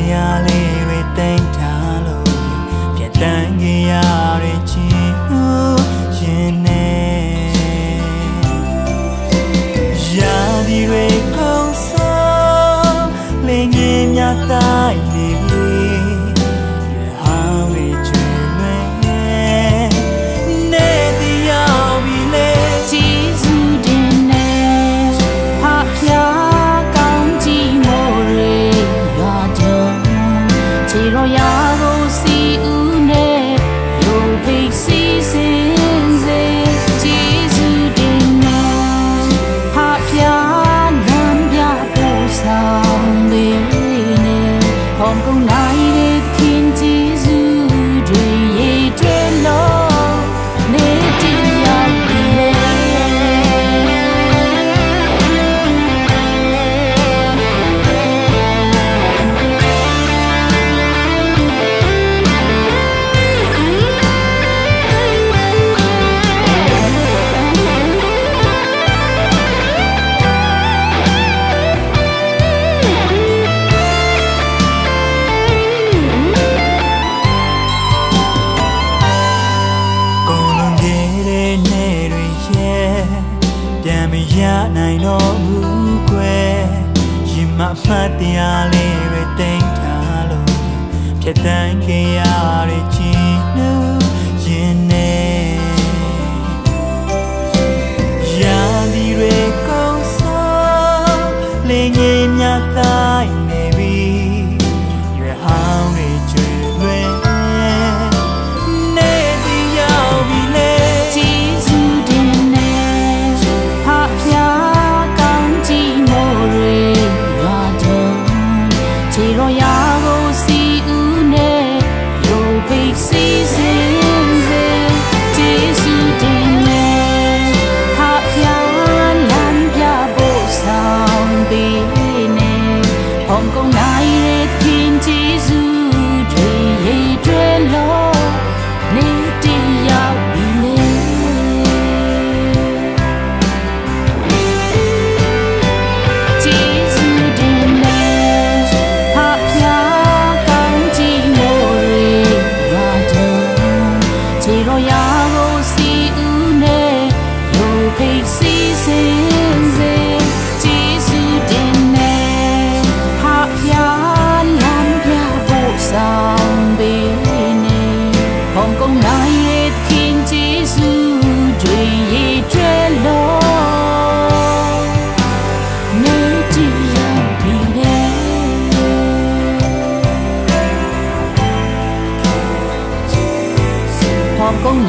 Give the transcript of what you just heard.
တရားလေးတွေသိမ်းထားလို့ပြတ်တန်းကြရတွေချီလို့ရင်နေရာဒီတွေကောင်းစားလင်းကြီးများတိုင်းနေပြီဟာဝေချွေလွင်နေတရားပြီလေဂျေဇုတင်နေဟာဖျားကောင်းကြီးမို့ရေရာတော့ခြေတော်ရာကိုစီဦးနဲ့ရုပ်ဖိတ်စီစင်စေဂျေဇုတင်နေဟာဖျားလမ်းပြဖို့ဆောင်ပေနေဖောင်းကုန်နိုင်တဲ့ခင်ဂျေဇုတွေရေတွဲလို့နေတရားပြီလေရနိုင်တော့ဘူးကွယ်ရင်မဖတ်တရားလေးတွေသိမ်းထားလို့ပြတ်တန်းကြရတွေချီလို့ရင်နေရာဒီတွေကောင်းစားလင်းကြီးများတိုင်းနေပြီရွယ်ဟောင်းတွေကျွေလွင်နေတရားပြီလေဂျေဇုတင်နေဟာဖျားကောင်းကြီးမို့ရေရာတော့ခြေတော်ရာကိုစီဦးနဲ့ရုပ်ဖိတ်စီစင်စေဂျေဇုတင်နေဟာဖျားလမ်းပြဖို့ဆောင်ပေနေဖောင်းကုန်နိုင်တဲ့ခင်ဂျေဇုတွေရေတွဲလို့နေတရားပြီလေဂျေဇုတင်နေဟာဖျားကောင်းကြီးမို့ရေရာတော့ခြေတော်ရာကိုစီဦးနဲ့ရုပ်ဖိတ်စီစင်စေဂျေဇုတင်နေဟာဖျားလမ်းပြဖို့ဆောင်ပေနေဖောင်းကုန်နိုင်တဲ့ခင်ဂျေဇုတွေရေတွဲလို့နေတရားပြီလေဖောင်းကုန်